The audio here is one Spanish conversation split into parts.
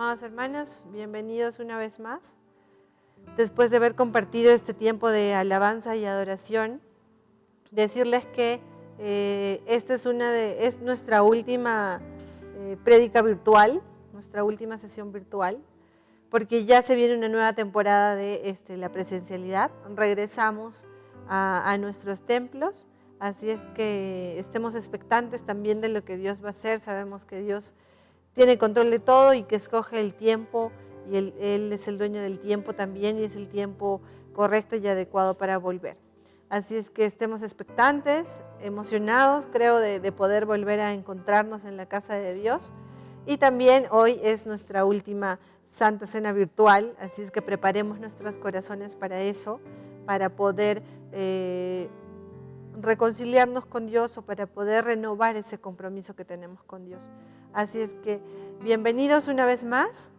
Amados hermanos, bienvenidos una vez más. Después de haber compartido este tiempo de alabanza y adoración, decirles que esta es nuestra última prédica virtual, nuestra última sesión virtual, porque ya se viene una nueva temporada de la presencialidad. Regresamos a nuestros templos, así es que estemos expectantes también de lo que Dios va a hacer. Sabemos que Dios tiene control de todo y que escoge el tiempo, y Él es el dueño del tiempo también, y es el tiempo correcto y adecuado para volver. Así es que estemos expectantes, emocionados, creo, de poder volver a encontrarnos en la casa de Dios. Y también hoy es nuestra última Santa Cena virtual, así es que preparemos nuestros corazones para eso, para poder reconciliarnos con Dios o para poder renovar ese compromiso que tenemos con Dios. Así es que bienvenidos una vez más.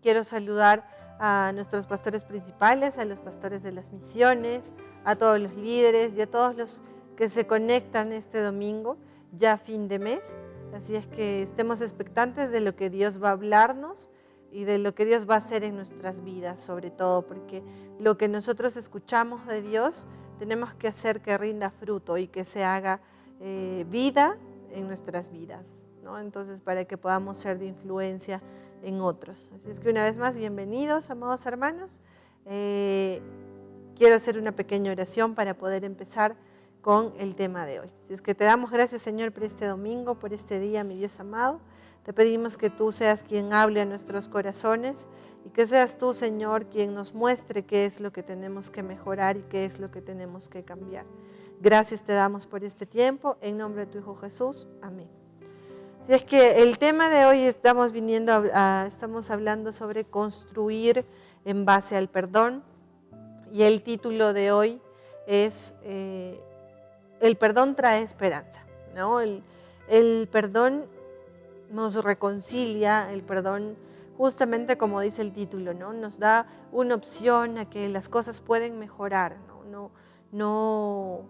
Quiero saludar a nuestros pastores principales, a los pastores de las misiones, a todos los líderes y a todos los que se conectan este domingo, ya fin de mes. Así es que estemos expectantes de lo que Dios va a hablarnos y de lo que Dios va a hacer en nuestras vidas, sobre todo, porque lo que nosotros escuchamos de Dios tenemos que hacer que rinda fruto y que se haga vida en nuestras vidas, ¿no? Entonces, para que podamos ser de influencia en otros. Así es que una vez más, bienvenidos, amados hermanos. Quiero hacer una pequeña oración para poder empezar con el tema de hoy. Así es que te damos gracias, Señor, por este domingo, por este día, mi Dios amado. Te pedimos que tú seas quien hable a nuestros corazones y que seas tú, Señor, quien nos muestre qué es lo que tenemos que mejorar y qué es lo que tenemos que cambiar. Gracias te damos por este tiempo, en nombre de tu Hijo Jesús. Amén. Así es que el tema de hoy estamos hablando sobre construir en base al perdón, y el título de hoy es el perdón trae esperanza, ¿no? El perdón nos reconcilia, el perdón, justamente como dice el título, ¿no? Nos da una opción a que las cosas pueden mejorar, ¿no? No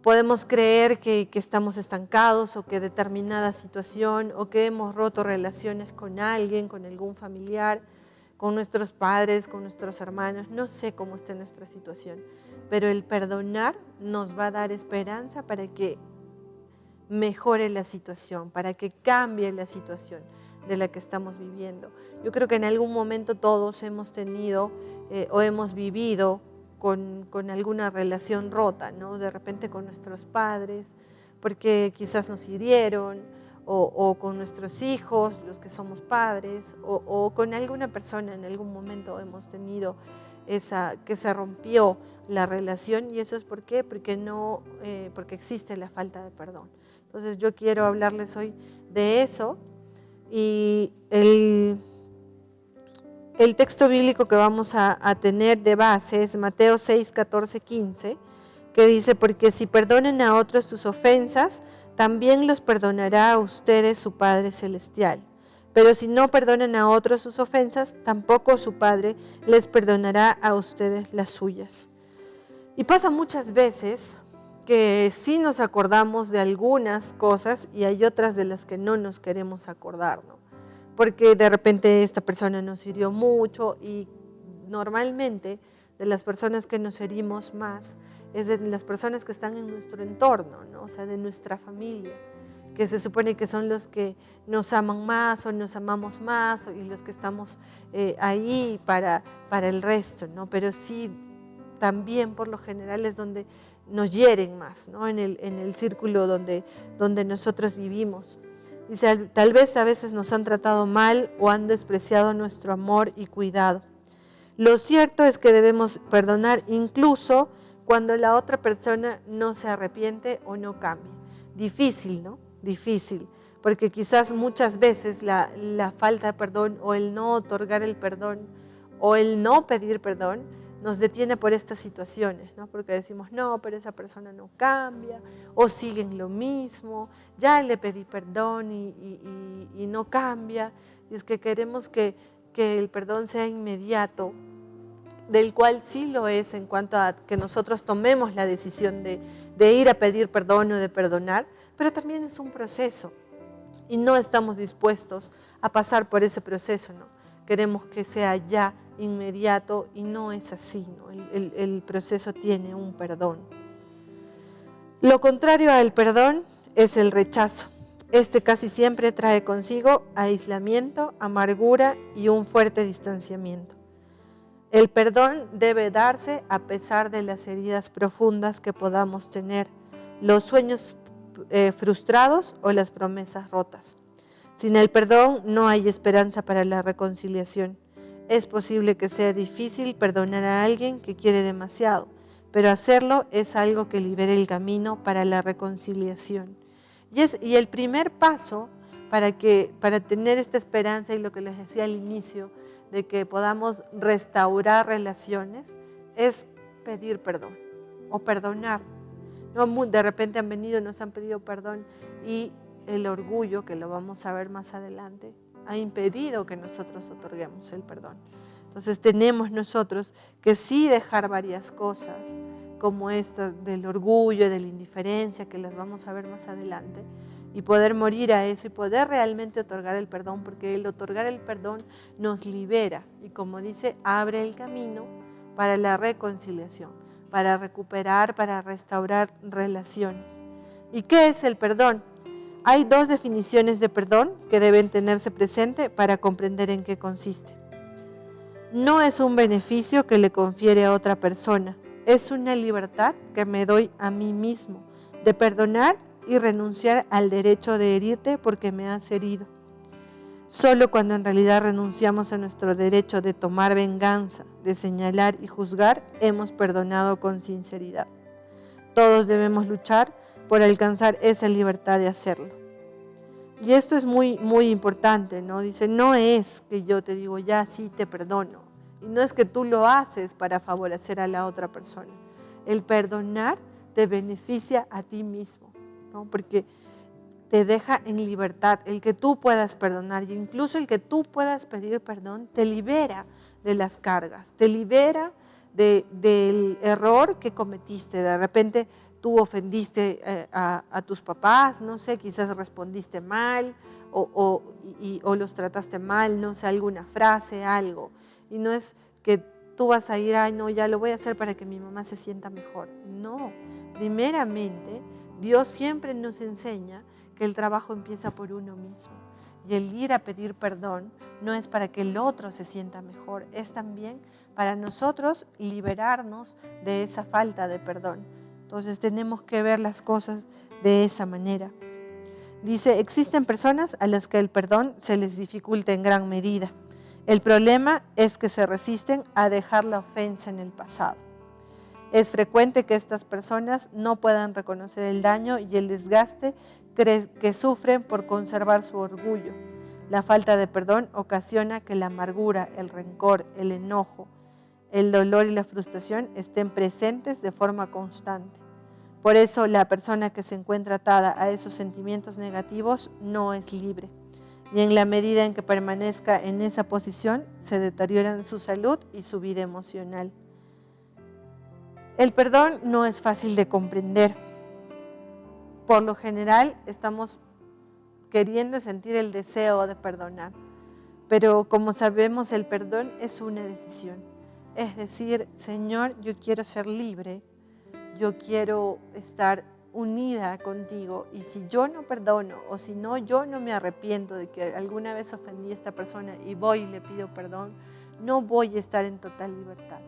podemos creer que estamos estancados o que determinada situación o que hemos roto relaciones con alguien, con algún familiar, con nuestros padres, con nuestros hermanos. No sé cómo esté nuestra situación, pero el perdonar nos va a dar esperanza para que mejore la situación, para que cambie la situación de la que estamos viviendo. Yo creo que en algún momento todos hemos tenido o hemos vivido con alguna relación rota, ¿no? De repente con nuestros padres, porque quizás nos hirieron, o con nuestros hijos, los que somos padres, o con alguna persona en algún momento hemos tenido que se rompió la relación. ¿Y eso es por qué? Porque existe la falta de perdón. Entonces yo quiero hablarles hoy de eso, y el texto bíblico que vamos a tener de base es Mateo 6, 14, 15, que dice: porque si perdonan a otros sus ofensas, también los perdonará a ustedes su Padre Celestial. Pero si no perdonan a otros sus ofensas, tampoco su Padre les perdonará a ustedes las suyas. Y pasa muchas veces que sí nos acordamos de algunas cosas y hay otras de las que no nos queremos acordar, ¿no? Porque de repente esta persona nos hirió mucho, y normalmente de las personas que nos herimos más es de las personas que están en nuestro entorno, ¿no? O sea, de nuestra familia, que se supone que son los que nos aman más o nos amamos más, y los que estamos ahí para el resto, ¿no? Pero sí, también por lo general es donde nos hieren más, ¿no? En el círculo donde nosotros vivimos. Dice: tal vez a veces nos han tratado mal o han despreciado nuestro amor y cuidado. Lo cierto es que debemos perdonar incluso cuando la otra persona no se arrepiente o no cambia. Difícil, ¿no? Difícil, porque quizás muchas veces la falta de perdón, o el no otorgar el perdón, o el no pedir perdón, nos detiene por estas situaciones, ¿no? Porque decimos: no, pero esa persona no cambia, o siguen lo mismo, ya le pedí perdón y no cambia. Y es que queremos que el perdón sea inmediato, del cual sí lo es en cuanto a que nosotros tomemos la decisión de ir a pedir perdón o de perdonar, pero también es un proceso. y no estamos dispuestos a pasar por ese proceso, ¿no? Queremos que sea ya inmediato y no es así, ¿no? El proceso tiene un perdón. Lo contrario al perdón es el rechazo. Este casi siempre trae consigo aislamiento, amargura y un fuerte distanciamiento. El perdón debe darse a pesar de las heridas profundas que podamos tener, los sueños frustrados o las promesas rotas. Sin el perdón no hay esperanza para la reconciliación. Es posible que sea difícil perdonar a alguien que quiere demasiado, pero hacerlo es algo que libera el camino para la reconciliación. Y el primer paso para tener esta esperanza, y lo que les decía al inicio, de que podamos restaurar relaciones, es pedir perdón o perdonar. No, de repente han venido, nos han pedido perdón y el orgullo, que lo vamos a ver más adelante, ha impedido que nosotros otorguemos el perdón. Entonces tenemos nosotros que sí dejar varias cosas, como esta del orgullo, de la indiferencia, que las vamos a ver más adelante, y poder morir a eso y poder realmente otorgar el perdón, porque el otorgar el perdón nos libera y, como dice, abre el camino para la reconciliación, para recuperar, para restaurar relaciones. ¿Y qué es el perdón? Hay dos definiciones de perdón que deben tenerse presente para comprender en qué consiste. No es un beneficio que le confiere a otra persona, es una libertad que me doy a mí mismo de perdonar y renunciar al derecho de herirte porque me has herido. Solo cuando en realidad renunciamos a nuestro derecho de tomar venganza, de señalar y juzgar, hemos perdonado con sinceridad. Todos debemos luchar por alcanzar esa libertad de hacerlo. Y esto es muy, muy importante, ¿no? Dice, no es que yo te digo, ya sí te perdono. Y no es que tú lo haces para favorecer a la otra persona. El perdonar te beneficia a ti mismo, ¿no? Porque te deja en libertad. El que tú puedas perdonar y incluso el que tú puedas pedir perdón te libera de las cargas, te libera del error que cometiste. De repente tú ofendiste a tus papás, no sé, quizás respondiste mal o los trataste mal, no sé, alguna frase, algo. Y no es que tú vas a ir, ay no, ya lo voy a hacer para que mi mamá se sienta mejor. No, primeramente Dios siempre nos enseña que el trabajo empieza por uno mismo. Y el ir a pedir perdón no es para que el otro se sienta mejor, es también para nosotros liberarnos de esa falta de perdón. Entonces tenemos que ver las cosas de esa manera. Dice, existen personas a las que el perdón se les dificulta en gran medida. El problema es que se resisten a dejar la ofensa en el pasado. Es frecuente que estas personas no puedan reconocer el daño y el desgaste que sufren por conservar su orgullo. La falta de perdón ocasiona que la amargura, el rencor, el enojo, el dolor y la frustración estén presentes de forma constante. Por eso la persona que se encuentra atada a esos sentimientos negativos no es libre. Y en la medida en que permanezca en esa posición, se deterioran su salud y su vida emocional. El perdón no es fácil de comprender. Por lo general estamos queriendo sentir el deseo de perdonar, pero como sabemos, el perdón es una decisión. Es decir, Señor, yo quiero ser libre, yo quiero estar unida contigo, y si yo no perdono o si no, yo no me arrepiento de que alguna vez ofendí a esta persona y voy y le pido perdón, no voy a estar en total libertad.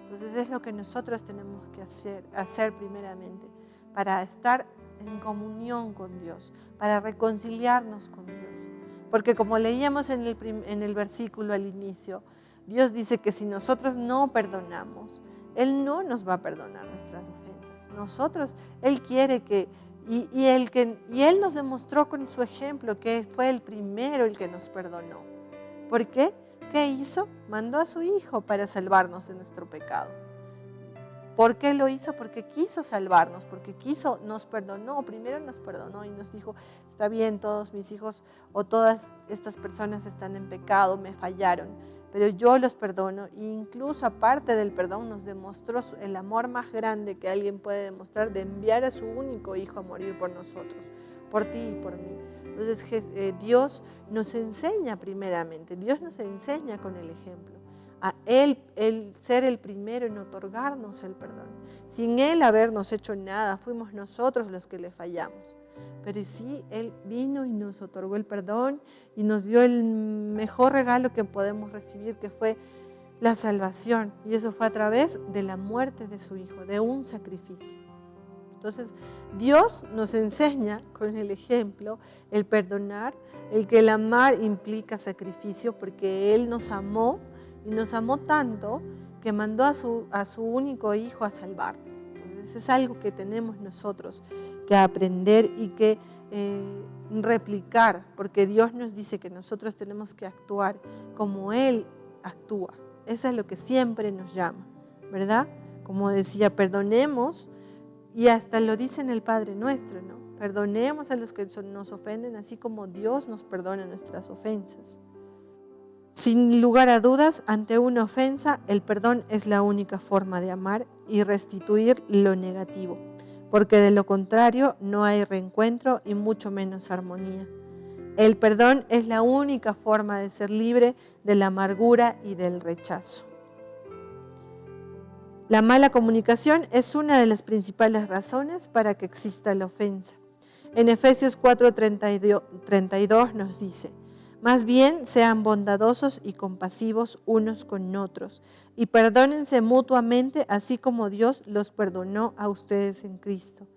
Entonces es lo que nosotros tenemos que hacer primeramente para estar en comunión con Dios, para reconciliarnos con Dios. Porque como leíamos en el versículo al inicio, Dios dice que si nosotros no perdonamos, Él no nos va a perdonar nuestras ofensas. Nosotros, Él quiere que, y Él nos demostró con su ejemplo que fue el primero el que nos perdonó. ¿Por qué? ¿Qué hizo? Mandó a su Hijo para salvarnos de nuestro pecado. ¿Por qué lo hizo? Porque quiso salvarnos, porque nos perdonó, primero nos perdonó y nos dijo, está bien, todos mis hijos o todas estas personas están en pecado, me fallaron, pero yo los perdono. E incluso aparte del perdón nos demostró el amor más grande que alguien puede demostrar, de enviar a su único hijo a morir por nosotros, por ti y por mí. Entonces Dios nos enseña primeramente, Dios nos enseña con el ejemplo, a Él ser el primero en otorgarnos el perdón. Sin Él habernos hecho nada, fuimos nosotros los que le fallamos. Pero sí, Él vino y nos otorgó el perdón y nos dio el mejor regalo que podemos recibir, que fue la salvación. Y eso fue a través de la muerte de su Hijo, de un sacrificio. Entonces, Dios nos enseña con el ejemplo el perdonar, el que el amar implica sacrificio, porque Él nos amó y nos amó tanto que mandó a su único Hijo a salvarnos. Entonces, es algo que tenemos nosotros que aprender y que replicar, porque Dios nos dice que nosotros tenemos que actuar como Él actúa. Eso es lo que siempre nos llama, ¿verdad? Como decía, perdonemos, y hasta lo dice en el Padre Nuestro, ¿no? Perdonemos a los que nos ofenden, así como Dios nos perdona nuestras ofensas. Sin lugar a dudas, ante una ofensa, el perdón es la única forma de amar y restituir lo negativo, porque de lo contrario no hay reencuentro y mucho menos armonía. El perdón es la única forma de ser libre de la amargura y del rechazo. La mala comunicación es una de las principales razones para que exista la ofensa. En Efesios 4:32 nos dice: más bien sean bondadosos y compasivos unos con otros, y perdónense mutuamente, así como Dios los perdonó a ustedes en Cristo.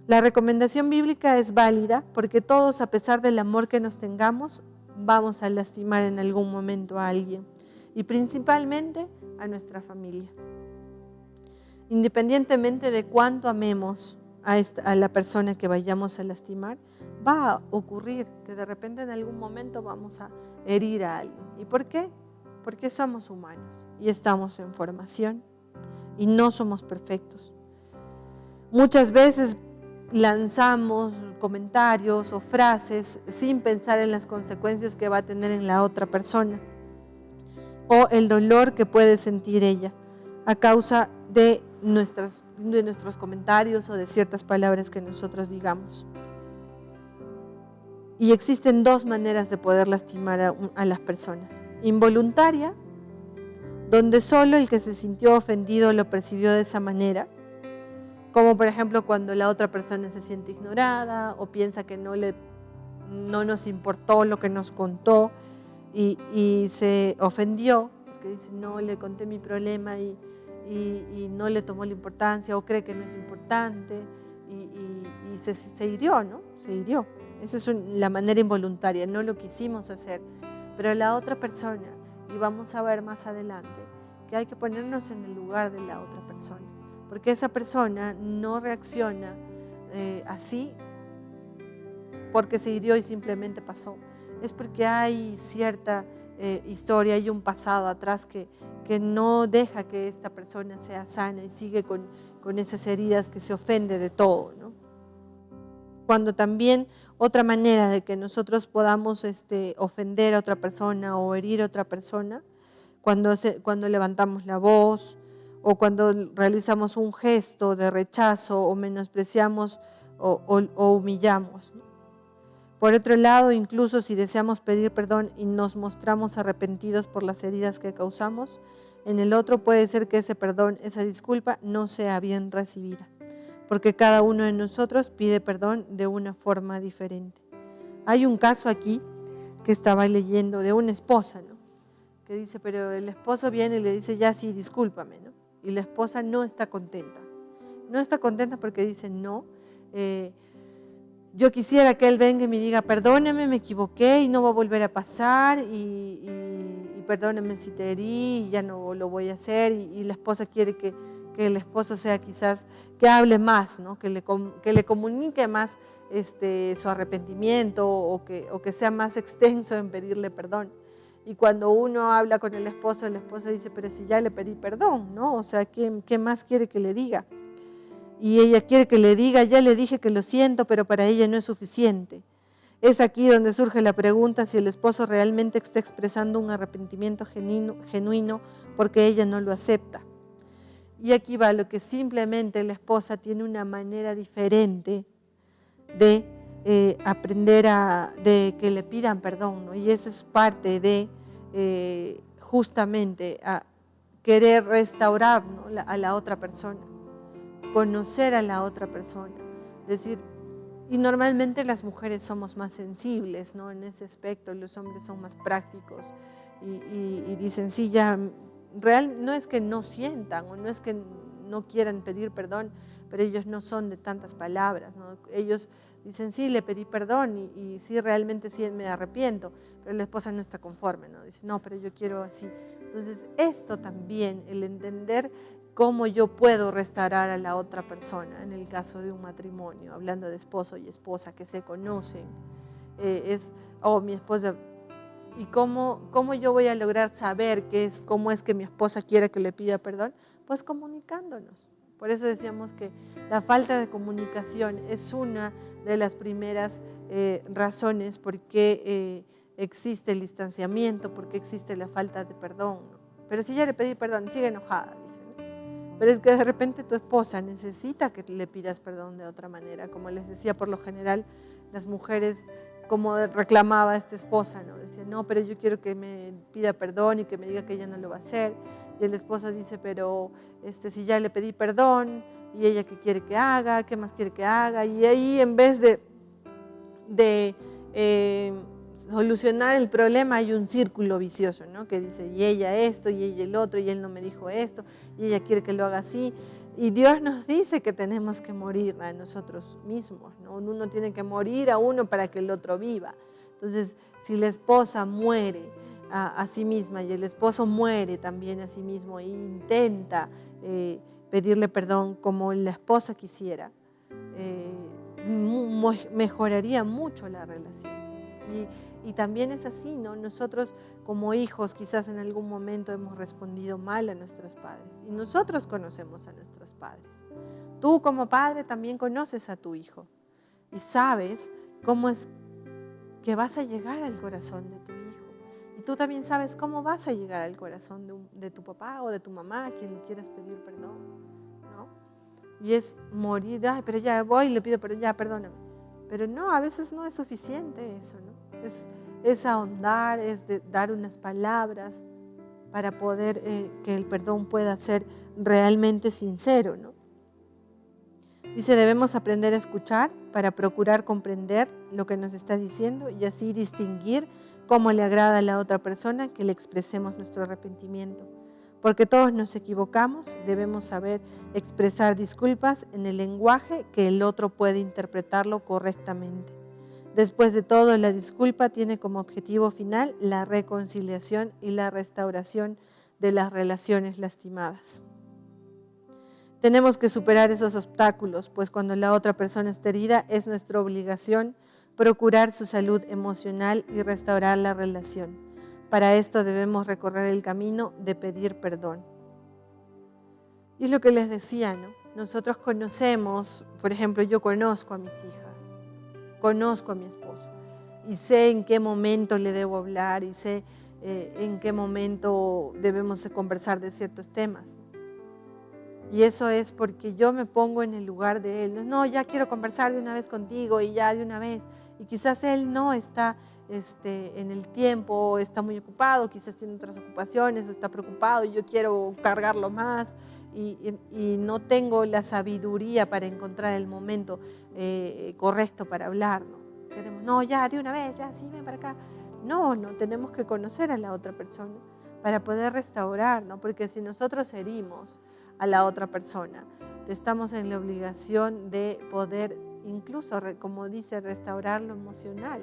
La recomendación bíblica es válida porque todos, a pesar del amor que nos tengamos, vamos a lastimar en algún momento a alguien, y principalmente a nuestra familia. Independientemente de cuánto amemos a la persona que vayamos a lastimar, va a ocurrir que de repente en algún momento vamos a herir a alguien. ¿Y por qué? Porque somos humanos y estamos en formación y no somos perfectos. Muchas veces lanzamos comentarios o frases sin pensar en las consecuencias que va a tener en la otra persona o el dolor que puede sentir ella a causa de nuestros comentarios o de ciertas palabras que nosotros digamos. Y existen dos maneras de poder lastimar a las personas. Involuntaria, donde solo el que se sintió ofendido lo percibió de esa manera, como por ejemplo cuando la otra persona se siente ignorada o piensa que no nos importó lo que nos contó y se ofendió, porque dice, no, le conté mi problema y no le tomó la importancia o cree que no es importante y se hirió, ¿no? Se hirió. Esa es la manera involuntaria, no lo quisimos hacer. Pero la otra persona, y vamos a ver más adelante, que hay que ponernos en el lugar de la otra persona, porque esa persona no reacciona así porque se hirió y simplemente pasó. Es porque hay cierta historia, hay un pasado atrás que no deja que esta persona sea sana y sigue con esas heridas, que se ofende de todo, ¿no? Cuando también otra manera de que nosotros podamos ofender a otra persona o herir a otra persona, cuando levantamos la voz o cuando realizamos un gesto de rechazo o menospreciamos o humillamos, ¿no? Por otro lado, incluso si deseamos pedir perdón y nos mostramos arrepentidos por las heridas que causamos, en el otro puede ser que ese perdón, esa disculpa, no sea bien recibida, porque cada uno de nosotros pide perdón de una forma diferente. Hay un caso aquí que estaba leyendo de una esposa, ¿no? Que dice, pero el esposo viene y le dice, ya sí, discúlpame, ¿no? Y la esposa no está contenta. No está contenta porque dice, no, yo quisiera que él venga y me diga, perdóname, me equivoqué y no va a volver a pasar y perdóname si te herí y ya no lo voy a hacer. Y la esposa quiere que el esposo sea quizás, que hable más, ¿no? Que le comunique más su arrepentimiento o que sea más extenso en pedirle perdón. Y cuando uno habla con el esposo dice, pero si ya le pedí perdón, ¿no? O sea, ¿qué más quiere que le diga? Y ella quiere que le diga, ya le dije que lo siento, pero para ella no es suficiente. Es aquí donde surge la pregunta si el esposo realmente está expresando un arrepentimiento genuino porque ella no lo acepta. Y aquí va lo que simplemente la esposa tiene una manera diferente de aprender de que le pidan perdón, ¿no? Y eso es parte de justamente a querer restaurar, ¿no? a la otra persona, conocer a la otra persona, decir, y normalmente las mujeres somos más sensibles, ¿no? En ese aspecto, los hombres son más prácticos y dicen, sí, ya, no es que no sientan o no es que no quieran pedir perdón, pero ellos no son de tantas palabras, ¿no? Ellos dicen, sí, le pedí perdón y sí, realmente sí me arrepiento, pero la esposa no está conforme, ¿no? Dice, no, pero yo quiero así. Entonces, esto también, el entender cómo yo puedo restaurar a la otra persona, en el caso de un matrimonio, hablando de esposo y esposa que se conocen, mi esposa, y cómo yo voy a lograr saber cómo es que mi esposa quiere que le pida perdón, pues comunicándonos. Por eso decíamos que la falta de comunicación es una de las primeras razones por qué existe el distanciamiento, por qué existe la falta de perdón, ¿no? Pero si ya le pedí perdón, sigue enojada, dice, ¿no? Pero es que de repente tu esposa necesita que le pidas perdón de otra manera. Como les decía, por lo general, las mujeres, como reclamaba esta esposa, ¿no? Decía, no, pero yo quiero que me pida perdón y que me diga que ella no lo va a hacer. Y el esposo dice, pero si ya le pedí perdón, y ella qué quiere que haga, qué más quiere que haga. Y ahí, en vez de solucionar el problema, hay un círculo vicioso, ¿no? Que dice, y ella esto, y ella el otro, y él no me dijo esto, y ella quiere que lo haga así. Y Dios nos dice que tenemos que morir a nosotros mismos, ¿no? Uno tiene que morir a uno para que el otro viva. Entonces, si la esposa muere a sí misma y el esposo muere también a sí mismo e intenta pedirle perdón como la esposa quisiera, mejoraría mucho la relación. Y también es así, ¿no? Nosotros como hijos quizás en algún momento hemos respondido mal a nuestros padres y nosotros conocemos a nuestros padres. Tú como padre también conoces a tu hijo y sabes cómo es que vas a llegar al corazón de tu hijo. Y tú también sabes cómo vas a llegar al corazón de tu papá o de tu mamá a quien le quieras pedir perdón, ¿no? Y es morir, ay, pero ya voy y le pido perdón, ya perdóname. Pero no, a veces no es suficiente eso, ¿no? Es ahondar, dar unas palabras para poder que el perdón pueda ser realmente sincero, ¿no? Dice, debemos aprender a escuchar para procurar comprender lo que nos está diciendo y así distinguir cómo le agrada a la otra persona que le expresemos nuestro arrepentimiento. Porque todos nos equivocamos, debemos saber expresar disculpas en el lenguaje que el otro puede interpretarlo correctamente. Después de todo, la disculpa tiene como objetivo final la reconciliación y la restauración de las relaciones lastimadas. Tenemos que superar esos obstáculos, pues cuando la otra persona está herida, es nuestra obligación procurar su salud emocional y restaurar la relación. Para esto debemos recorrer el camino de pedir perdón. Y es lo que les decía, ¿no? Nosotros conocemos, por ejemplo, yo conozco a mis hijas, conozco a mi esposo y sé en qué momento le debo hablar y sé en qué momento debemos conversar de ciertos temas. Y eso es porque yo me pongo en el lugar de él. No, ya quiero conversar de una vez contigo y ya de una vez. Y quizás él no está en el tiempo, está muy ocupado, quizás tiene otras ocupaciones o está preocupado y yo quiero cargarlo más y no tengo la sabiduría para encontrar el momento correcto para hablar, ¿no? No, ya de una vez, ya sí, ven para acá. No, tenemos que conocer a la otra persona para poder restaurar, ¿no? Porque si nosotros herimos a la otra persona, estamos en la obligación de poder incluso, como dice, restaurar lo emocional.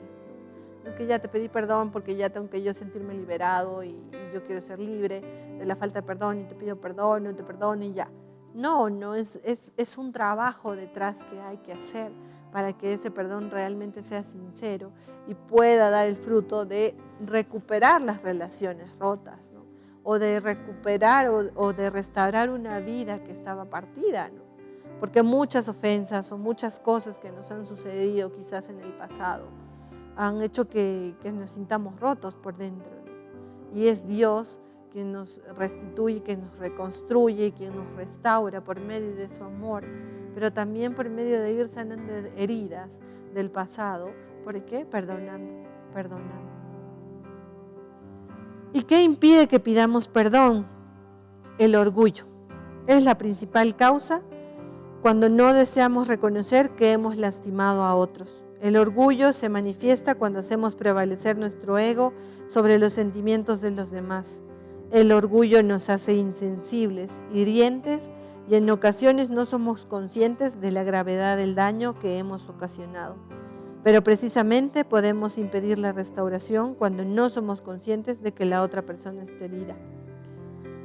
No es que ya te pedí perdón porque ya tengo que yo sentirme liberado y yo quiero ser libre de la falta de perdón y te pido perdón, no te perdono y ya. No, es un trabajo detrás que hay que hacer para que ese perdón realmente sea sincero y pueda dar el fruto de recuperar las relaciones rotas, ¿no? O de recuperar o de restaurar una vida que estaba partida, ¿no? Porque muchas ofensas o muchas cosas que nos han sucedido quizás en el pasado han hecho que nos sintamos rotos por dentro, ¿no? Y es Dios quien nos restituye, quien nos reconstruye, quien nos restaura por medio de su amor, pero también por medio de ir sanando heridas del pasado. ¿Por qué? Perdonando. ¿Y qué impide que pidamos perdón? El orgullo. Es la principal causa cuando no deseamos reconocer que hemos lastimado a otros. El orgullo se manifiesta cuando hacemos prevalecer nuestro ego sobre los sentimientos de los demás. El orgullo nos hace insensibles, hirientes, y en ocasiones no somos conscientes de la gravedad del daño que hemos ocasionado. Pero precisamente podemos impedir la restauración cuando no somos conscientes de que la otra persona está herida.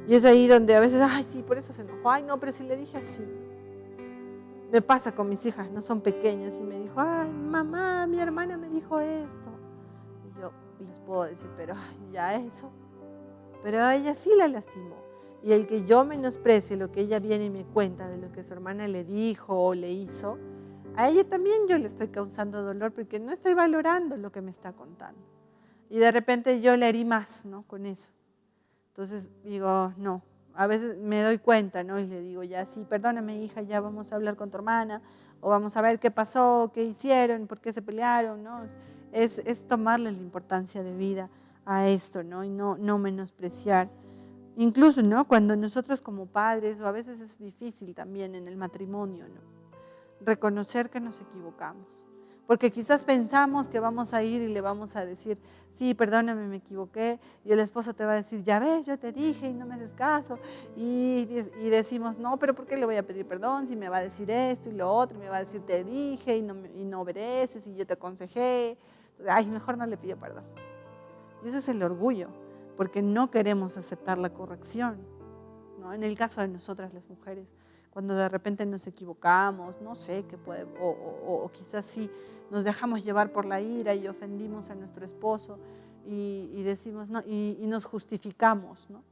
Y es ahí donde a veces, ay, sí, por eso se enojó, ay, no, pero si le dije así. Me pasa con mis hijas, no son pequeñas, y me dijo, ay, mamá, mi hermana me dijo esto. Y yo les puedo decir, pero ay, ya eso. Pero a ella sí la lastimó. Y el que yo menosprecie lo que ella viene y me cuenta de lo que su hermana le dijo o le hizo, a ella también yo le estoy causando dolor porque no estoy valorando lo que me está contando. Y de repente yo le herí más, ¿no? Con eso. Entonces digo, no. A veces me doy cuenta, ¿no? Y le digo, ya sí, perdóname, hija, ya vamos a hablar con tu hermana, o vamos a ver qué pasó, qué hicieron, por qué se pelearon, ¿no? Es tomarle la importancia de vida a esto, ¿no? Y no menospreciar. Incluso, ¿no? Cuando nosotros como padres, o a veces es difícil también en el matrimonio, ¿no? Reconocer que nos equivocamos. Porque quizás pensamos que vamos a ir y le vamos a decir, sí, perdóname, me equivoqué, y el esposo te va a decir, ya ves, yo te dije y no me haces caso, y decimos, no, pero ¿por qué le voy a pedir perdón si me va a decir esto y lo otro, y me va a decir, te dije y no obedeces, y yo te aconsejé? Ay, mejor no le pido perdón. Y eso es el orgullo, porque no queremos aceptar la corrección, ¿no? En el caso de nosotras las mujeres, cuando de repente nos equivocamos, no sé qué puede, o quizás sí nos dejamos llevar por la ira y ofendimos a nuestro esposo y decimos, no, y nos justificamos, ¿no?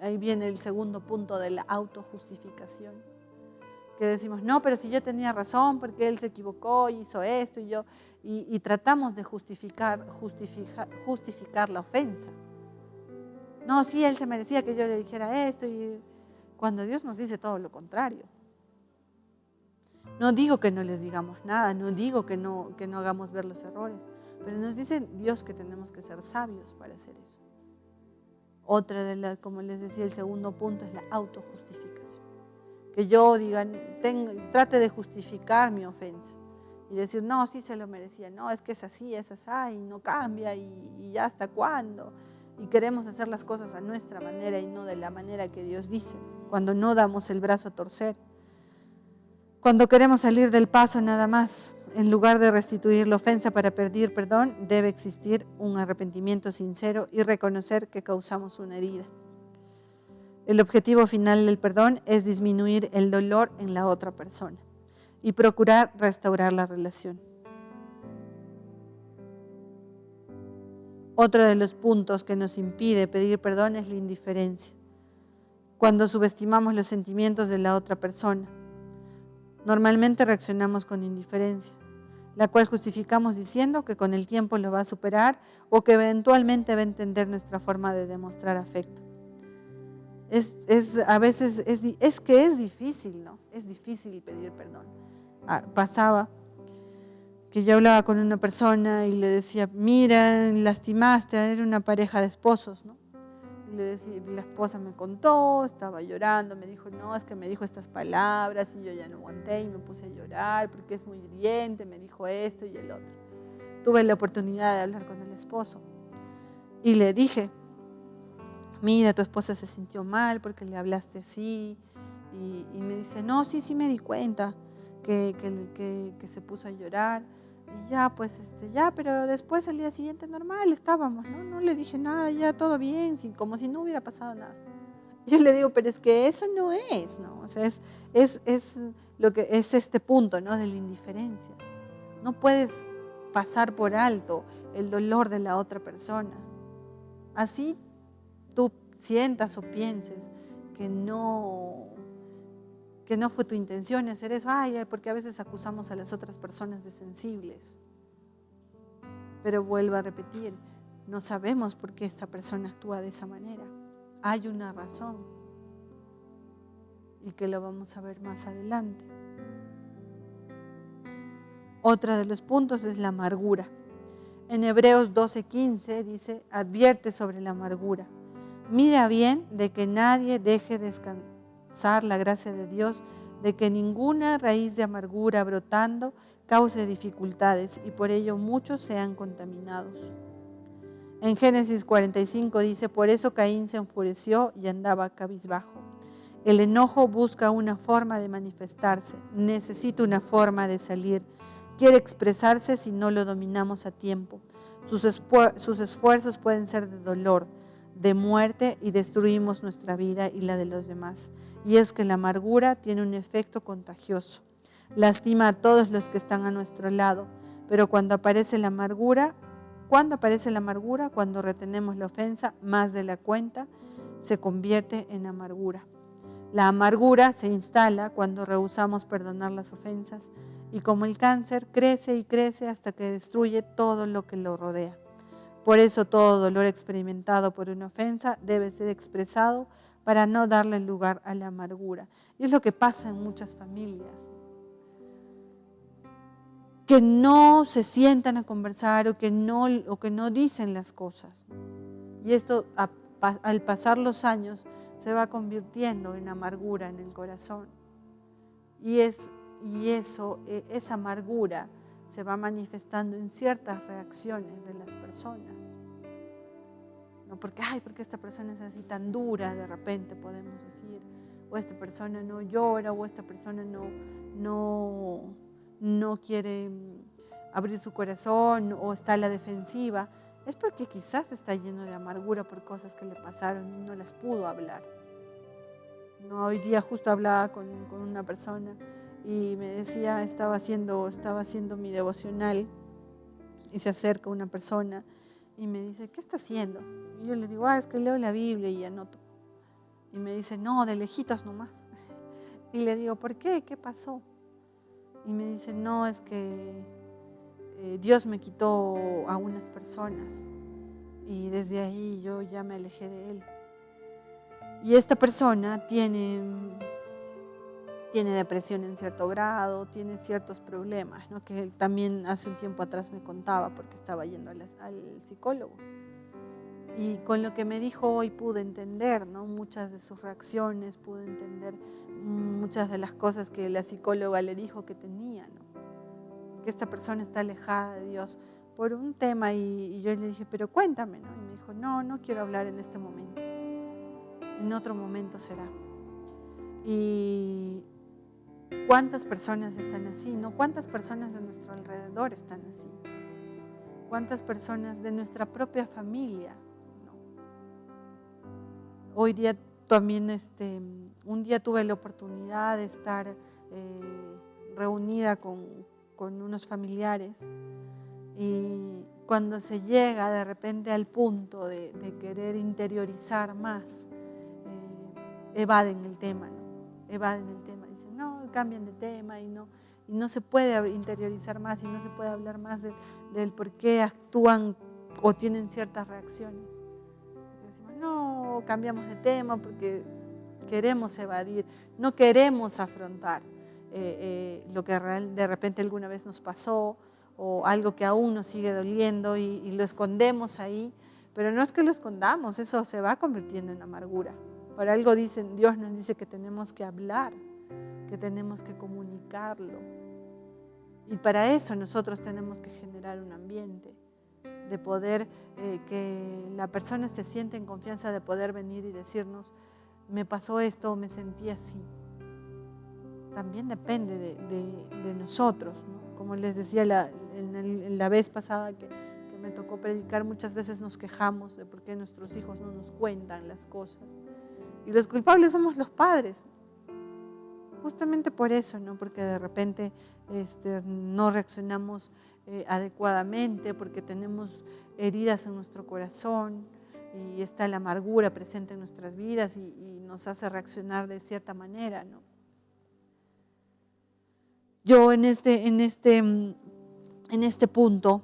Ahí viene el segundo punto de la autojustificación, que decimos, no, pero si yo tenía razón porque él se equivocó y hizo esto y tratamos de justificar la ofensa. No, sí, él se merecía que yo le dijera esto, y cuando Dios nos dice todo lo contrario. No digo que no les digamos nada, no digo que no hagamos ver los errores, pero nos dice Dios que tenemos que ser sabios para hacer eso. Otra como les decía, el segundo punto es la autojustificación. Que yo diga, trate de justificar mi ofensa y decir, no, sí se lo merecía, no, es que es así, y no cambia, y ya hasta cuándo. Y queremos hacer las cosas a nuestra manera y no de la manera que Dios dice, cuando no damos el brazo a torcer. Cuando queremos salir del paso nada más, en lugar de restituir la ofensa para pedir perdón, debe existir un arrepentimiento sincero y reconocer que causamos una herida. El objetivo final del perdón es disminuir el dolor en la otra persona y procurar restaurar la relación. Otro de los puntos que nos impide pedir perdón es la indiferencia. Cuando subestimamos los sentimientos de la otra persona, normalmente reaccionamos con indiferencia, la cual justificamos diciendo que con el tiempo lo va a superar o que eventualmente va a entender nuestra forma de demostrar afecto. A veces es difícil, ¿no? Es difícil pedir perdón. Pasaba que yo hablaba con una persona y le decía, mira, lastimaste, era una pareja de esposos, ¿no? Y le decía, la esposa me contó, estaba llorando, me dijo, no, es que me dijo estas palabras y yo ya no aguanté y me puse a llorar porque es muy hiriente, me dijo esto y el otro. Tuve la oportunidad de hablar con el esposo y le dije, mira, tu esposa se sintió mal porque le hablaste así, y me dice, no, sí me di cuenta que se puso a llorar, y ya, pues, pero después al día siguiente normal estábamos, no le dije nada, ya todo bien, como si no hubiera pasado nada. Yo le digo, pero es que eso no es, ¿no? O sea, es lo que es este punto, ¿no? De la indiferencia. No puedes pasar por alto el dolor de la otra persona. Así tú sientas o pienses que no fue tu intención hacer eso, porque a veces acusamos a las otras personas de sensibles. Pero vuelvo a repetir, no sabemos por qué esta persona actúa de esa manera. Hay una razón y que lo vamos a ver más adelante. Otro de los puntos es la amargura. En Hebreos 12:15 dice, advierte sobre la amargura. Mira bien de que nadie deje descansar la gracia de Dios, de que ninguna raíz de amargura brotando cause dificultades y por ello muchos sean contaminados. En Génesis 45 dice, por eso Caín se enfureció y andaba cabizbajo. El enojo busca una forma de manifestarse, necesita una forma de salir. Quiere expresarse si no lo dominamos a tiempo. Sus esfuerzos pueden ser de dolor, de muerte y destruimos nuestra vida y la de los demás. Y es que la amargura tiene un efecto contagioso. Lastima a todos los que están a nuestro lado, pero cuando aparece la amargura, cuando retenemos la ofensa más de la cuenta, se convierte en amargura. La amargura se instala cuando rehusamos perdonar las ofensas y como el cáncer crece y crece hasta que destruye todo lo que lo rodea. Por eso todo dolor experimentado por una ofensa debe ser expresado para no darle lugar a la amargura. Y es lo que pasa en muchas familias, que no se sientan a conversar o que no dicen las cosas. Y esto al pasar los años se va convirtiendo en amargura en el corazón. Y esa amargura se va manifestando en ciertas reacciones de las personas. No porque esta persona es así tan dura, de repente podemos decir, o esta persona no llora, o esta persona no quiere abrir su corazón o está a la defensiva. Es porque quizás está lleno de amargura por cosas que le pasaron y no las pudo hablar. No, hoy día justo hablaba con una persona y me decía, estaba haciendo mi devocional y se acerca una persona y me dice, ¿qué está haciendo? Y yo le digo, es que leo la Biblia y anoto. Y me dice, no, de lejitos nomás. Y le digo, ¿por qué? ¿Qué pasó? Y me dice, no, es que Dios me quitó a unas personas y desde ahí yo ya me alejé de Él. Y esta persona tiene depresión en cierto grado, tiene ciertos problemas, ¿no? Que él también hace un tiempo atrás me contaba porque estaba yendo al psicólogo. Y con lo que me dijo hoy pude entender, ¿no? Muchas de sus reacciones, pude entender muchas de las cosas que la psicóloga le dijo que tenía, ¿no? Que esta persona está alejada de Dios por un tema y yo le dije, pero cuéntame, ¿no? Y me dijo, no quiero hablar en este momento, en otro momento será. Y ¿cuántas personas están así? ¿No? ¿Cuántas personas de nuestro alrededor están así? ¿Cuántas personas de nuestra propia familia? ¿No? Hoy día también, un día tuve la oportunidad de estar reunida con unos familiares y cuando se llega de repente al punto de querer interiorizar más, evaden el tema, ¿no? Evaden el tema, dicen, no, cambian de tema y no se puede interiorizar más y no se puede hablar más del por qué actúan o tienen ciertas reacciones. Decimos, no, cambiamos de tema porque queremos evadir, no queremos afrontar lo que de repente alguna vez nos pasó o algo que aún nos sigue doliendo y lo escondemos ahí, pero no es que lo escondamos, eso se va convirtiendo en amargura. Por algo Dios nos dice que tenemos que hablar, que tenemos que comunicarlo. Y para eso nosotros tenemos que generar un ambiente de poder que la persona se sienta en confianza de poder venir y decirnos, me pasó esto, me sentí así. También depende de nosotros, ¿no? Como les decía en la vez pasada que me tocó predicar, muchas veces nos quejamos de por qué nuestros hijos no nos cuentan las cosas. Y los culpables somos los padres. Justamente por eso, ¿no? Porque de repente no reaccionamos adecuadamente, porque tenemos heridas en nuestro corazón y está la amargura presente en nuestras vidas y nos hace reaccionar de cierta manera, ¿no? Yo en este punto,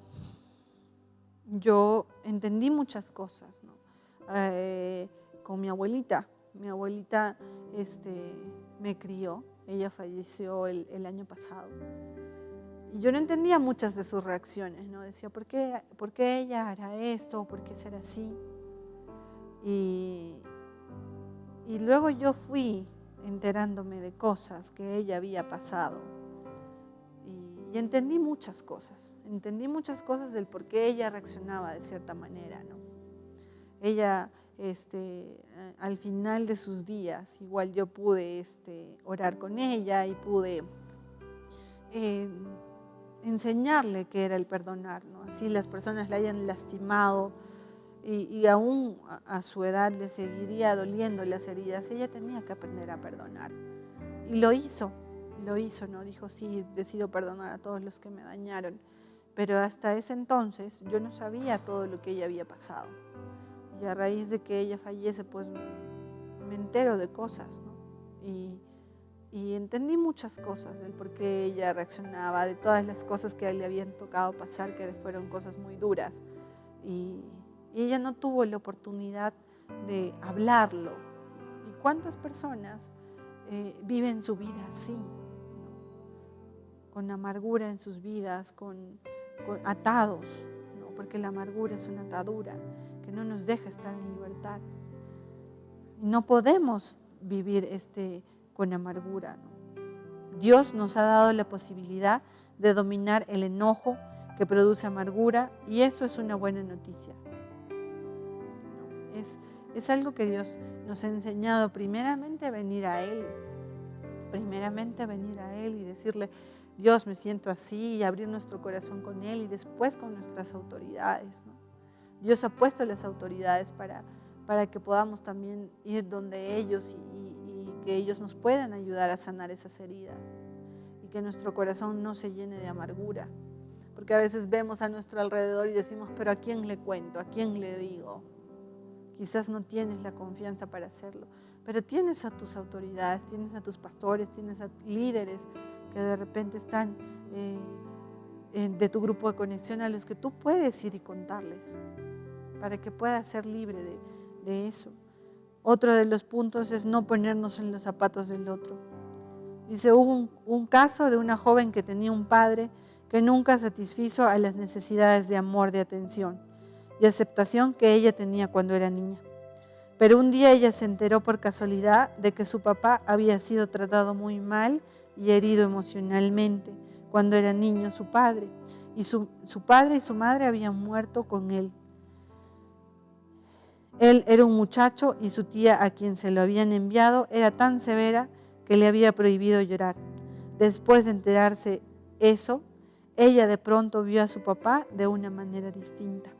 yo entendí muchas cosas, ¿no? Con mi abuelita. Mi abuelita me crió, ella falleció el año pasado Y yo no entendía muchas de sus reacciones, ¿no? Decía, ¿por qué ella hará esto? ¿Por qué será así? Y luego yo fui enterándome de cosas que ella había pasado. Y entendí muchas cosas del por qué ella reaccionaba de cierta manera, ¿no? Ella, al final de sus días, igual yo pude orar con ella y pude enseñarle qué era el perdonar, ¿no? Así las personas la hayan lastimado y aún a su edad le seguiría doliendo las heridas, ella tenía que aprender a perdonar. Y lo hizo, ¿no? Dijo, sí, decido perdonar a todos los que me dañaron. Pero hasta ese entonces yo no sabía todo lo que ella había pasado. Y a raíz de que ella fallece, pues me entero de cosas, ¿no? Y entendí muchas cosas, del por qué ella reaccionaba, de todas las cosas que le habían tocado pasar, que fueron cosas muy duras. Y ella no tuvo la oportunidad de hablarlo. ¿Y cuántas personas viven su vida así, ¿no? Con amargura en sus vidas, con atados, ¿no? Porque la amargura es una atadura que no nos deja estar en libertad. No podemos vivir con amargura, ¿no? Dios nos ha dado la posibilidad de dominar el enojo que produce amargura y eso es una buena noticia. Es algo que Dios nos ha enseñado, primeramente venir a Él y decirle, Dios, me siento así, y abrir nuestro corazón con Él y después con nuestras autoridades, ¿no? Dios ha puesto las autoridades para que podamos también ir donde ellos y que ellos nos puedan ayudar a sanar esas heridas y que nuestro corazón no se llene de amargura, porque a veces vemos a nuestro alrededor y decimos, pero ¿a quién le cuento? ¿A quién le digo? Quizás no tienes la confianza para hacerlo, pero tienes a tus autoridades, tienes a tus pastores, tienes a líderes que de repente están de tu grupo de conexión a los que tú puedes ir y contarles para que puedas ser libre de eso. Otro de los puntos es no ponernos en los zapatos del otro. Dice, hubo un caso de una joven que tenía un padre que nunca satisfizo a las necesidades de amor, de atención y aceptación que ella tenía cuando era niña. Pero un día ella se enteró por casualidad de que su papá había sido tratado muy mal y herido emocionalmente cuando era niño su padre. Y su padre y su madre habían muerto con él. Él era un muchacho y su tía a quien se lo habían enviado era tan severa que le había prohibido llorar. Después de enterarse eso, ella de pronto vio a su papá de una manera distinta.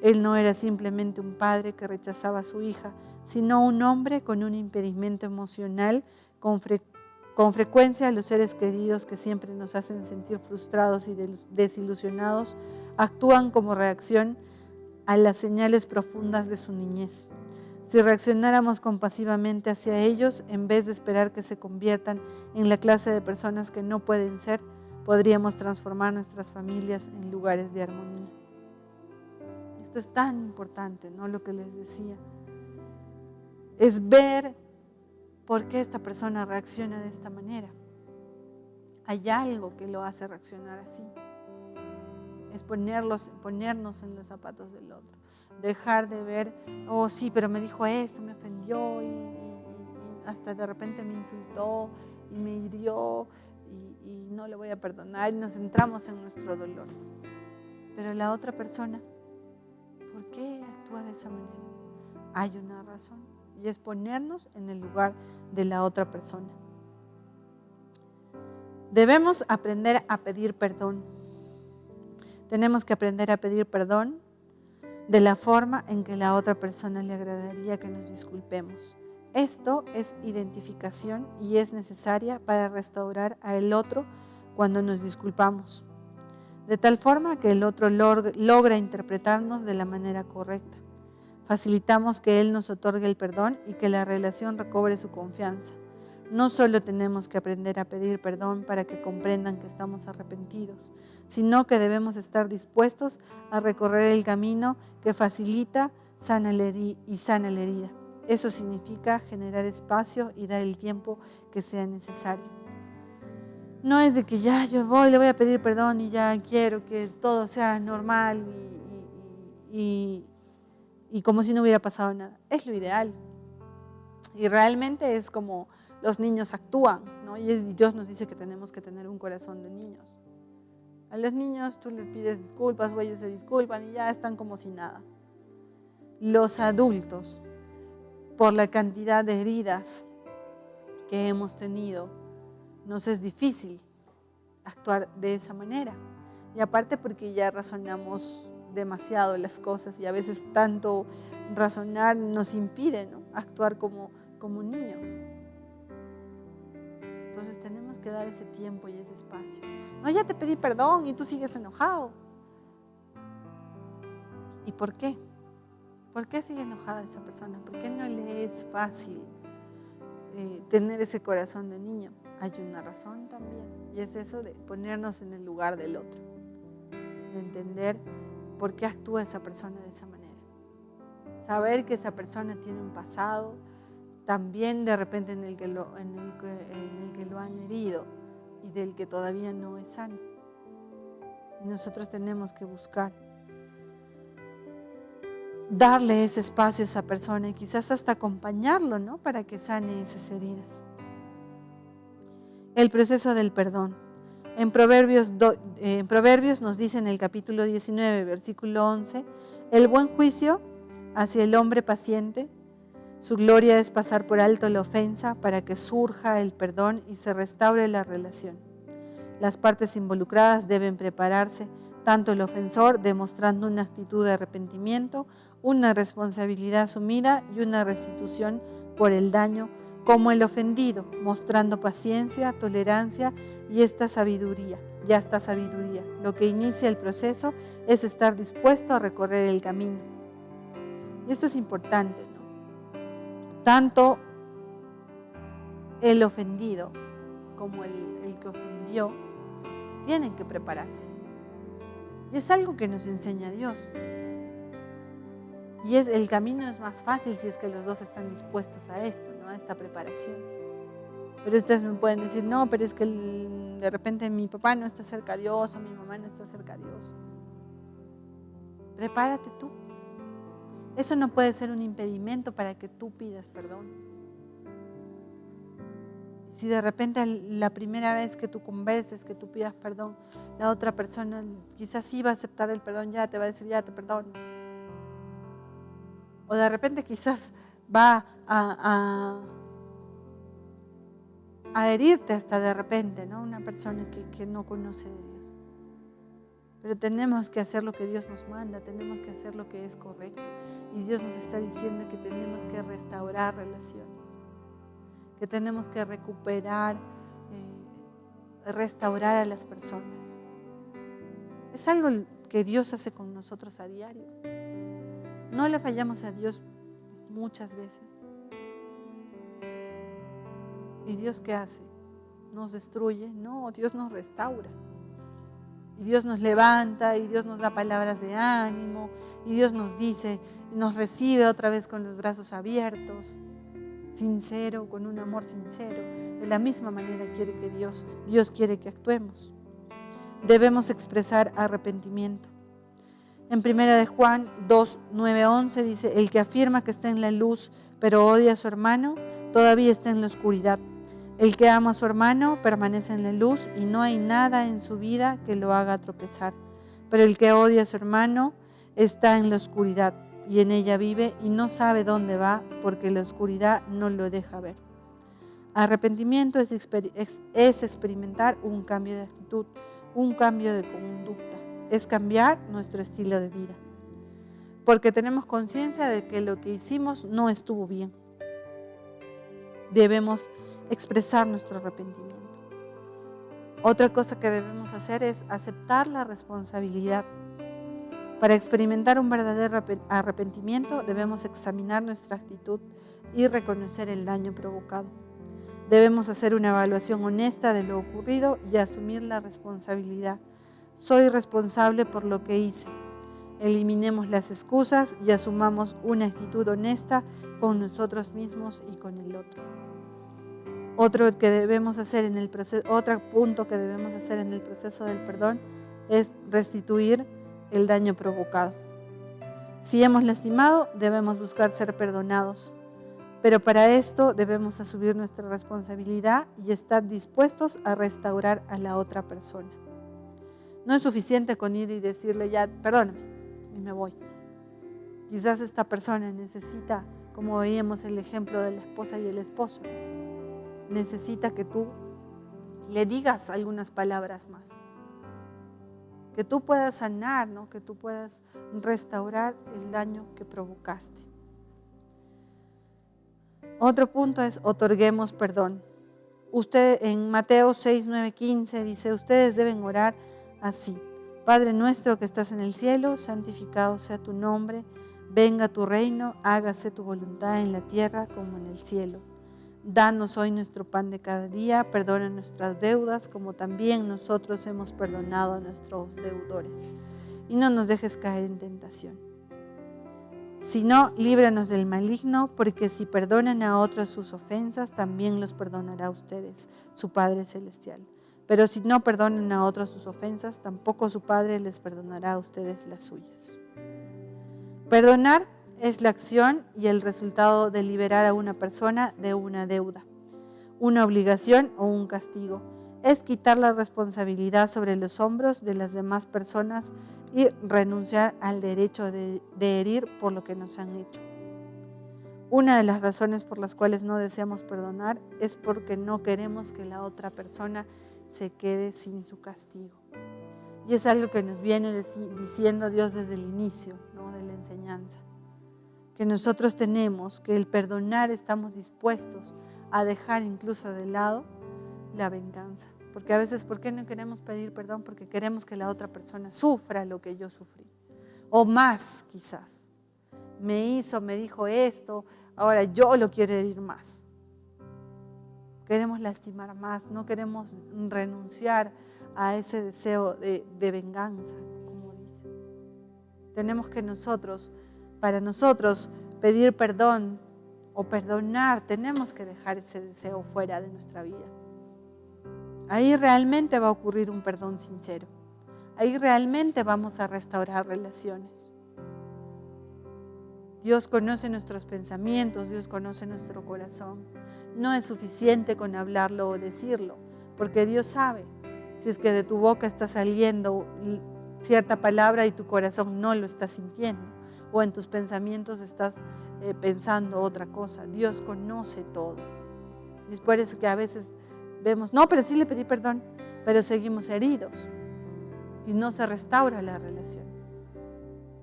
Él no era simplemente un padre que rechazaba a su hija, sino un hombre con un impedimento emocional. Con frecuencia los seres queridos que siempre nos hacen sentir frustrados y desilusionados actúan como reacción a las señales profundas de su niñez. Si reaccionáramos compasivamente hacia ellos, en vez de esperar que se conviertan en la clase de personas que no pueden ser, podríamos transformar nuestras familias en lugares de armonía. Esto es tan importante, ¿no? Lo que les decía. Es ver por qué esta persona reacciona de esta manera. Hay algo que lo hace reaccionar así. Es ponernos en los zapatos del otro. Dejar de ver, oh sí, pero me dijo esto, me ofendió y hasta de repente me insultó y me hirió y no le voy a perdonar y nos centramos en nuestro dolor. Pero la otra persona, ¿por qué actúa de esa manera? Hay una razón y es ponernos en el lugar de la otra persona. Debemos aprender a pedir perdón. Tenemos que aprender a pedir perdón de la forma en que la otra persona le agradaría que nos disculpemos. Esto es identificación y es necesaria para restaurar a el otro cuando nos disculpamos, de tal forma que el otro logra interpretarnos de la manera correcta. Facilitamos que él nos otorgue el perdón y que la relación recobre su confianza. No solo tenemos que aprender a pedir perdón para que comprendan que estamos arrepentidos, sino que debemos estar dispuestos a recorrer el camino que facilita y sana la herida. Eso significa generar espacio y dar el tiempo que sea necesario. No es de que ya yo le voy a pedir perdón y ya quiero que todo sea normal y como si no hubiera pasado nada. Es lo ideal. Y realmente es como los niños actúan, ¿no? Y Dios nos dice que tenemos que tener un corazón de niños. A los niños tú les pides disculpas o ellos se disculpan y ya están como si nada. Los adultos, por la cantidad de heridas que hemos tenido, nos es difícil actuar de esa manera. Y aparte porque ya razonamos demasiado las cosas y a veces tanto razonar nos impide, ¿no?, actuar como niños. Entonces tenemos que dar ese tiempo y ese espacio. No, ya te pedí perdón y tú sigues enojado. ¿Y por qué? ¿Por qué sigue enojada esa persona? ¿Por qué no le es fácil tener ese corazón de niño? Hay una razón también, y es eso de ponernos en el lugar del otro, de entender por qué actúa esa persona de esa manera. Saber que esa persona tiene un pasado, también de repente en el que lo han herido y del que todavía no es sano. Y nosotros tenemos que buscar darle ese espacio a esa persona y quizás hasta acompañarlo, ¿no?, para que sane esas heridas. El proceso del perdón. En Proverbios nos dice en el capítulo 19, versículo 11, el buen juicio hacia el hombre paciente, su gloria es pasar por alto la ofensa para que surja el perdón y se restaure la relación. Las partes involucradas deben prepararse, tanto el ofensor demostrando una actitud de arrepentimiento, una responsabilidad asumida y una restitución por el daño, como el ofendido, mostrando paciencia, tolerancia y hasta sabiduría. Lo que inicia el proceso es estar dispuesto a recorrer el camino. Y esto es importante, ¿no? Tanto el ofendido como el que ofendió tienen que prepararse. Y es algo que nos enseña Dios. Y el camino es más fácil si es que los dos están dispuestos a esto, ¿no?, a esta preparación. Pero ustedes me pueden decir, no, pero es que de repente mi papá no está cerca a Dios o mi mamá no está cerca a Dios. Prepárate tú. Eso no puede ser un impedimento para que tú pidas perdón. Si de repente la primera vez que tú converses, que tú pidas perdón, la otra persona quizás sí va a aceptar el perdón, ya te va a decir, ya te perdono. O de repente quizás va a herirte hasta de repente, ¿no?, una persona que no conoce de Dios. Pero tenemos que hacer lo que Dios nos manda, tenemos que hacer lo que es correcto. Y Dios nos está diciendo que tenemos que restaurar relaciones, que tenemos que recuperar, restaurar a las personas. Es algo que Dios hace con nosotros a diario. No le fallamos a Dios muchas veces. ¿Y Dios qué hace? ¿Nos destruye? No, Dios nos restaura. Y Dios nos levanta, y Dios nos da palabras de ánimo, y Dios nos dice, y nos recibe otra vez con los brazos abiertos, sincero, con un amor sincero. De la misma manera quiere que Dios quiere que actuemos. Debemos expresar arrepentimiento. En 1 de Juan 2, 9, 11 dice, el que afirma que está en la luz, pero odia a su hermano, todavía está en la oscuridad. El que ama a su hermano permanece en la luz y no hay nada en su vida que lo haga tropezar. Pero el que odia a su hermano está en la oscuridad y en ella vive y no sabe dónde va porque la oscuridad no lo deja ver. Arrepentimiento es experimentar un cambio de actitud, un cambio de conducta. Es cambiar nuestro estilo de vida. Porque tenemos conciencia de que lo que hicimos no estuvo bien. Debemos expresar nuestro arrepentimiento. Otra cosa que debemos hacer es aceptar la responsabilidad. Para experimentar un verdadero arrepentimiento debemos examinar nuestra actitud y reconocer el daño provocado. Debemos hacer una evaluación honesta de lo ocurrido y asumir la responsabilidad. Soy responsable por lo que hice. Eliminemos las excusas y asumamos una actitud honesta con nosotros mismos y con el otro. Otro punto que debemos hacer en el proceso del perdón es restituir el daño provocado. Si hemos lastimado, debemos buscar ser perdonados. Pero para esto debemos asumir nuestra responsabilidad y estar dispuestos a restaurar a la otra persona. No es suficiente con ir y decirle ya, perdóname, y me voy. Quizás esta persona necesita, como veíamos el ejemplo de la esposa y el esposo, necesita que tú le digas algunas palabras más. Que tú puedas sanar, ¿no? Que tú puedas restaurar el daño que provocaste. Otro punto es otorguemos perdón. Usted en Mateo 6, 9, 15 dice, ustedes deben orar así. Padre nuestro que estás en el cielo, santificado sea tu nombre, venga tu reino, hágase tu voluntad en la tierra como en el cielo. Danos hoy nuestro pan de cada día, perdona nuestras deudas como también nosotros hemos perdonado a nuestros deudores. Y no nos dejes caer en tentación, sino líbranos del maligno, porque si perdonan a otros sus ofensas, también los perdonará a ustedes, su Padre Celestial. Pero si no perdonan a otros sus ofensas, tampoco su Padre les perdonará a ustedes las suyas. Perdonar es la acción y el resultado de liberar a una persona de una deuda, una obligación o un castigo. Es quitar la responsabilidad sobre los hombros de las demás personas y renunciar al derecho de herir por lo que nos han hecho. Una de las razones por las cuales no deseamos perdonar es porque no queremos que la otra persona se quede sin su castigo. Y es algo que nos viene diciendo Dios desde el inicio, ¿no?, de la enseñanza. Que nosotros tenemos, que el perdonar estamos dispuestos a dejar incluso de lado la venganza. Porque a veces, ¿por qué no queremos pedir perdón? Porque queremos que la otra persona sufra lo que yo sufrí. O más, quizás. Me dijo esto, ahora yo lo quiero herir más. Queremos lastimar más, no queremos renunciar a ese deseo de venganza, como dice. Tenemos que para nosotros pedir perdón o perdonar, tenemos que dejar ese deseo fuera de nuestra vida. Ahí realmente va a ocurrir un perdón sincero. Ahí realmente vamos a restaurar relaciones. Dios conoce nuestros pensamientos, Dios conoce nuestro corazón. No es suficiente con hablarlo o decirlo, porque Dios sabe si es que de tu boca está saliendo cierta palabra y tu corazón no lo está sintiendo, o en tus pensamientos estás pensando otra cosa. Dios conoce todo. Y es por eso que a veces vemos, no, pero sí le pedí perdón, pero seguimos heridos y no se restaura la relación.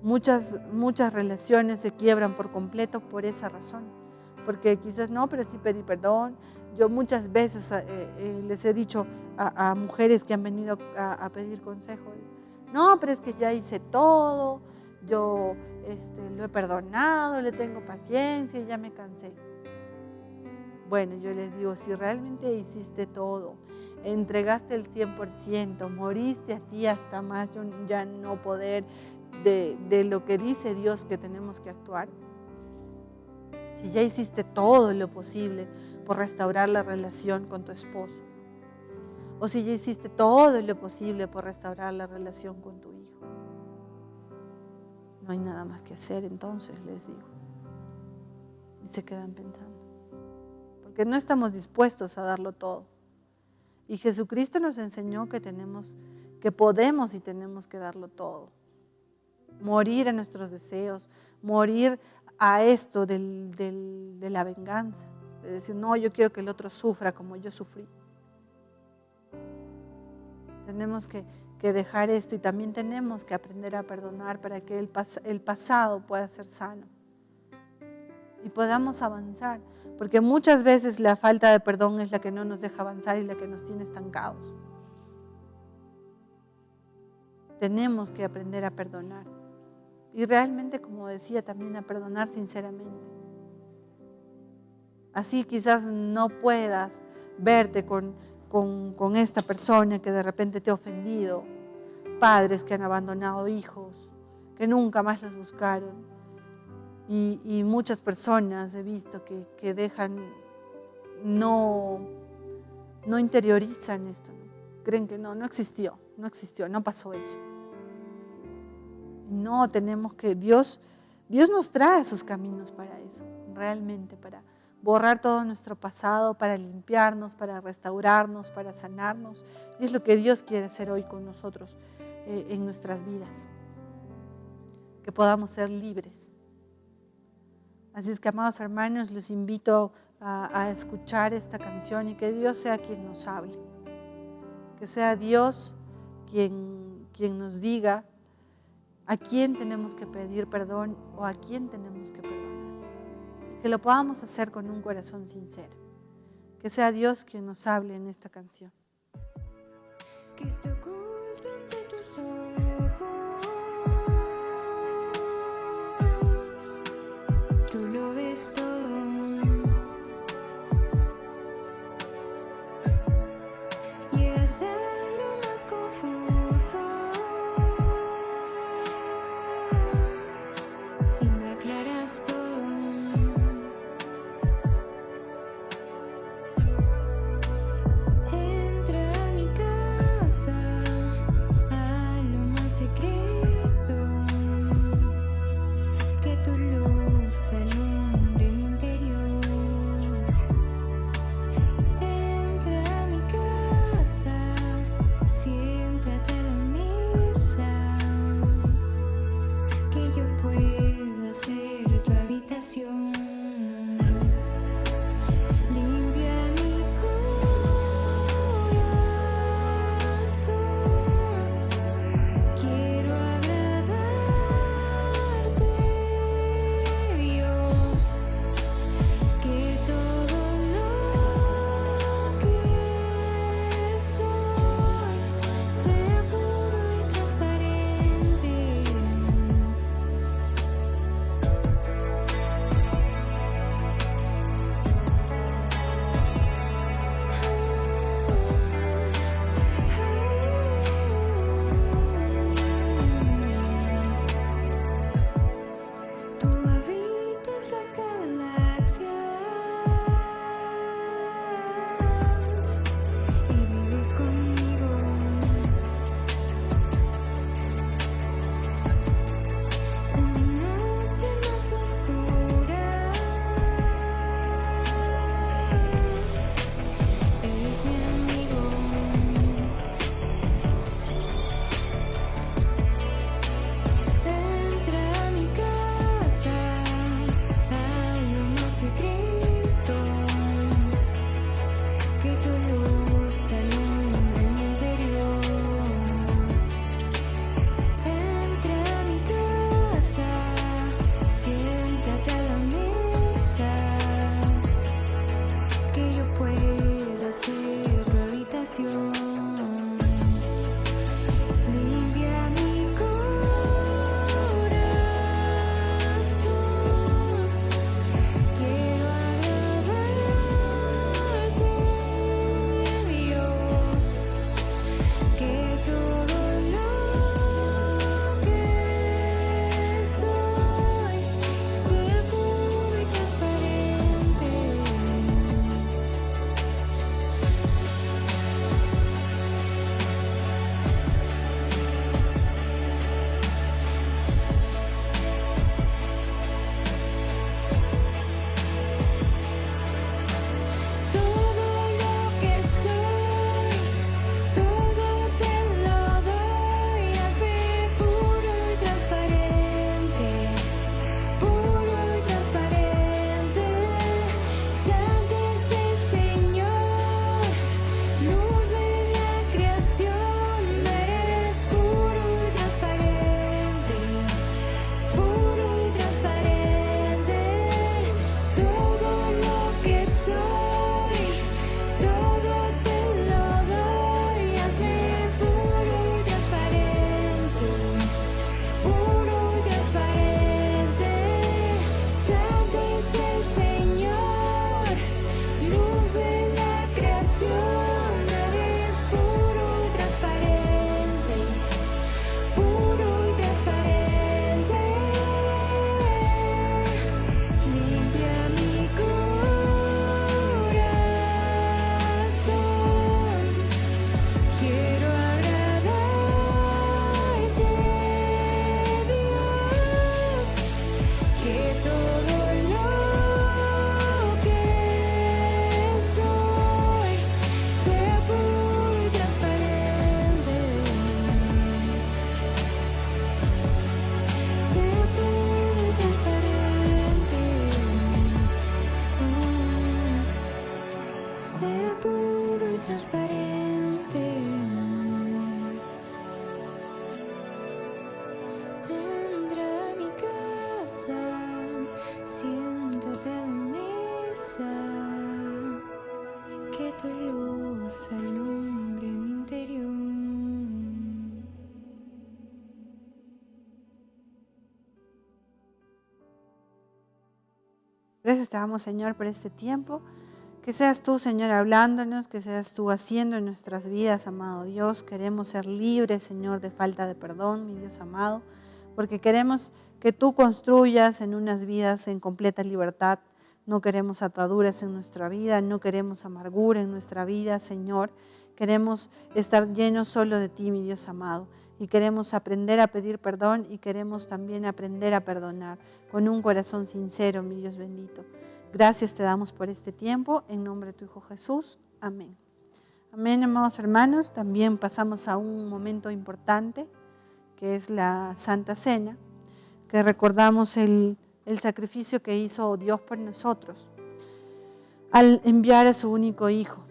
Muchas relaciones se quiebran por completo por esa razón, porque quizás no, pero sí pedí perdón. Yo muchas veces les he dicho a mujeres que han venido a pedir consejo, no, pero es que ya hice todo, yo lo he perdonado, le tengo paciencia, ya me cansé. Bueno, yo les digo, si realmente hiciste todo, entregaste el 100%, moriste a ti hasta más ya no poder de lo que dice Dios que tenemos que actuar, si ya hiciste todo lo posible por restaurar la relación con tu esposo, o si ya hiciste todo lo posible por restaurar la relación con tu hijo, no hay nada más que hacer entonces, les digo. Y se quedan pensando, porque no estamos dispuestos a darlo todo. Y Jesucristo nos enseñó que podemos y tenemos que darlo todo. Morir a nuestros deseos, morir a esto de la venganza, de decir, no, yo quiero que el otro sufra como yo sufrí. Tenemos que dejar esto y también tenemos que aprender a perdonar para que el pasado pueda ser sano y podamos avanzar, porque muchas veces la falta de perdón es la que no nos deja avanzar y la que nos tiene estancados. Tenemos que aprender a perdonar. Y realmente, como decía, también a perdonar sinceramente. Así quizás no puedas verte con esta persona que de repente te ha ofendido, padres que han abandonado hijos, que nunca más los buscaron. Y muchas personas he visto que dejan no no interiorizan esto, ¿no? Creen que no existió, no pasó eso. No, tenemos que, Dios nos trae sus caminos para eso, realmente, para borrar todo nuestro pasado, para limpiarnos, para restaurarnos, para sanarnos. Y es lo que Dios quiere hacer hoy con nosotros en nuestras vidas, que podamos ser libres. Así es que, amados hermanos, los invito a escuchar esta canción y que Dios sea quien nos hable, que sea Dios quien nos diga a quién tenemos que pedir perdón o a quién tenemos que perdonar. Que lo podamos hacer con un corazón sincero. Que sea Dios quien nos hable en esta canción. Que está oculto ante tus ojos, tú lo ves todo. Llegas a lo más confuso y lo aclaras todo. Entra a mi casa, a lo más secreto. Gracias te damos, Señor, por este tiempo. Que seas tú, Señor, hablándonos, que seas tú haciendo en nuestras vidas, amado Dios. Queremos ser libres, Señor, de falta de perdón, mi Dios amado, porque queremos que tú construyas en unas vidas en completa libertad. No queremos ataduras en nuestra vida, no queremos amargura en nuestra vida, Señor. Queremos estar llenos solo de ti, mi Dios amado, y queremos aprender a pedir perdón y queremos también aprender a perdonar con un corazón sincero, mi Dios bendito. Gracias te damos por este tiempo, en nombre de tu Hijo Jesús. Amén. Amén, amados hermanos. También pasamos a un momento importante, que es la Santa Cena, que recordamos el sacrificio que hizo Dios por nosotros al enviar a su único Hijo.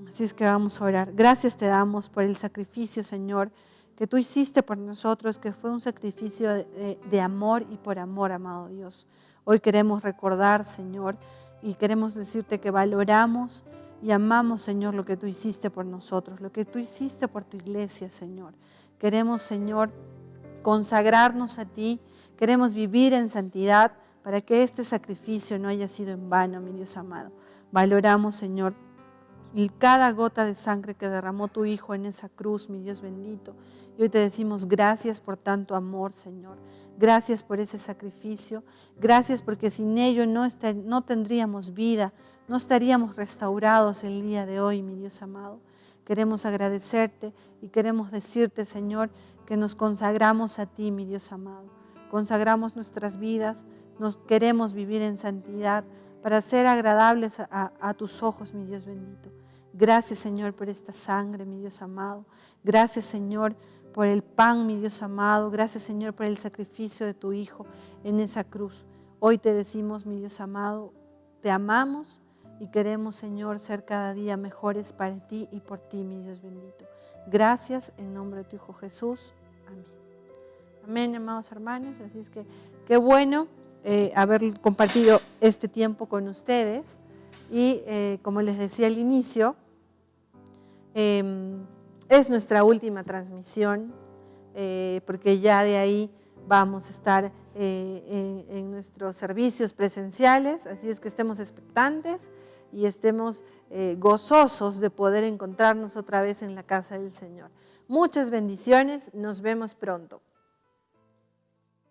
Así es que vamos a orar. Gracias te damos por el sacrificio, Señor, que tú hiciste por nosotros, que fue un sacrificio de amor y por amor, amado Dios. Hoy queremos recordar, Señor, y queremos decirte que valoramos y amamos, Señor, lo que tú hiciste por nosotros, lo que tú hiciste por tu iglesia, Señor. Queremos, Señor, consagrarnos a ti, queremos vivir en santidad para que este sacrificio no haya sido en vano, mi Dios amado. Valoramos, Señor, y cada gota de sangre que derramó tu Hijo en esa cruz, mi Dios bendito. Y hoy te decimos gracias por tanto amor, Señor. Gracias por ese sacrificio. Gracias porque sin ello no tendríamos vida, no estaríamos restaurados el día de hoy, mi Dios amado. Queremos agradecerte y queremos decirte, Señor, que nos consagramos a ti, mi Dios amado. Consagramos nuestras vidas, nos queremos vivir en santidad para ser agradables a tus ojos, mi Dios bendito. Gracias, Señor, por esta sangre, mi Dios amado. Gracias, Señor, por el pan, mi Dios amado. Gracias, Señor, por el sacrificio de tu Hijo en esa cruz. Hoy te decimos, mi Dios amado, te amamos y queremos, Señor, ser cada día mejores para ti y por ti, mi Dios bendito. Gracias en nombre de tu Hijo Jesús. Amén. Amén, amados hermanos. Así es que qué bueno haber compartido este tiempo con ustedes. Y como les decía al inicio, es nuestra última transmisión, porque ya de ahí vamos a estar en nuestros servicios presenciales, así es que estemos expectantes y estemos gozosos de poder encontrarnos otra vez en la casa del Señor. Muchas bendiciones, nos vemos pronto.